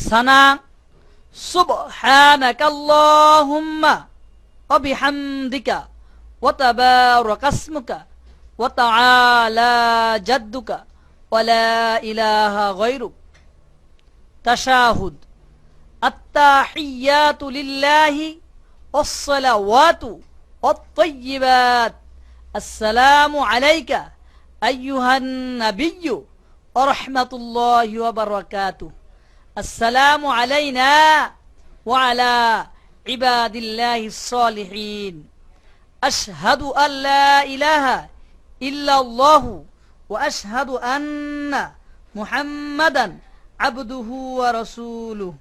সানা সুবহানাকাল্লাহুম্মা ওয়া বিহামদিকা ওয়া তাবারাকাসমুকা ওয়া তাআলা জাদ্দুকা ওয়া লা ইলাহা গায়রুক। তাশাহুদ আত্তাহিয়াতু লিল্লাহি ওয়াসসালাওয়াতু ওয়াত-তাইয়্যিবাত। আসসালামু আলাইকা আইয়ুহান নাবিয়্যু ওয়া রাহমাতুল্লাহি ওয়া বারাকাতুহু। আসসালামু আলাইনা ওয়া আলা ইবাদিল্লাহিস সালিহিন। আশহাদু আল্লা ইলাহা ইল্লাল্লাহু ওয়া আশহাদু আন্না মুহাম্মাদান আবদুহু ওয়া রাসূলুহু।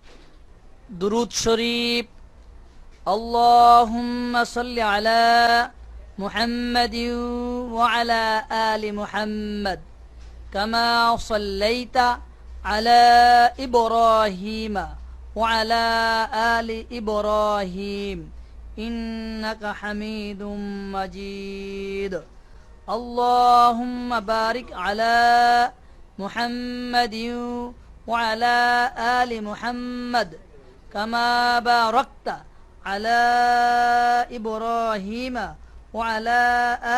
দুরূদ শরীফ। আল্লাহুম্মা সাল্লি আলা মুহাম্মাদিন ওয়া আলা আলি মুহাম্মাদ কামা সাল্লাইতা আলা ইব্রাহিমা ওয়া আলা আলি ইব্রাহিম ইন্নাকা হামিদুম মাজিদ। আল্লাহুম্মা বারিক আলা মুহাম্মাদিন ওয়া আলা আলি মুহাম্মাদ কামা বারাকতা আলা ইব্রাহিমা ওয়া আলা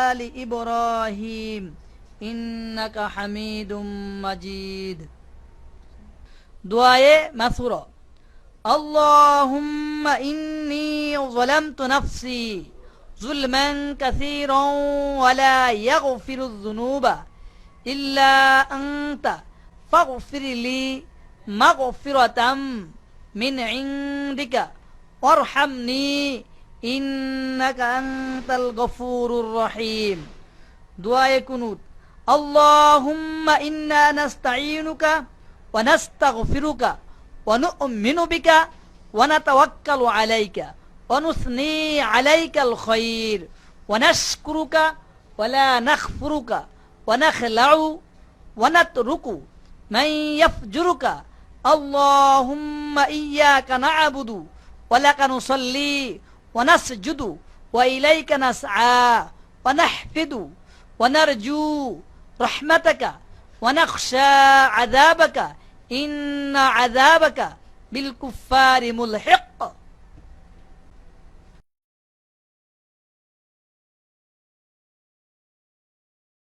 আলি ইব্রাহিম ইন্নাকা হামিদুম মাজিদ। দুআয়ে মাসুরা। আল্লাহুম্মা ইন্নী যালামতু নাফসি যুলমান কাসীরান ওয়া লা ইয়াগফিরুয যুনুবা ইল্লা আনতা ফাগফির লি মাগফিরাতাম মিন ইনদিকা ওয়ারহামনি ইন্নাকা আনতাল গফুরুর রহিম। দুআয়ে কুনুত। আল্লাহুম্মা ইন্না নাস্তাঈনুকা ওয়া নাস্তাগফিরুকা ওয়া নু'মিনু বিকা ওয়া নাতাওয়াক্কালু আলাইকা ওয়া নুসনি আলাইকাল খায়র ওয়া নাশকুরুকা ওয়া লা নাখফুরুকা ওয়া নাখলাউ ওয়া নাতরুকু মান ইয়াফজুরুকা। আল্লাহুম্মা ইয়্যাকা না'বুদু ওয়া লাকা নুসাল্লি ওয়া নাসজুদু ওয়া ইলাইকা নাসআ ওয়া নাহফিদু ওয়া নারজু রাহমাতাকা ওয়া নাখশা আযাবাকা ইন্না আযাবাকা বিল কুফফারি মুলহিক।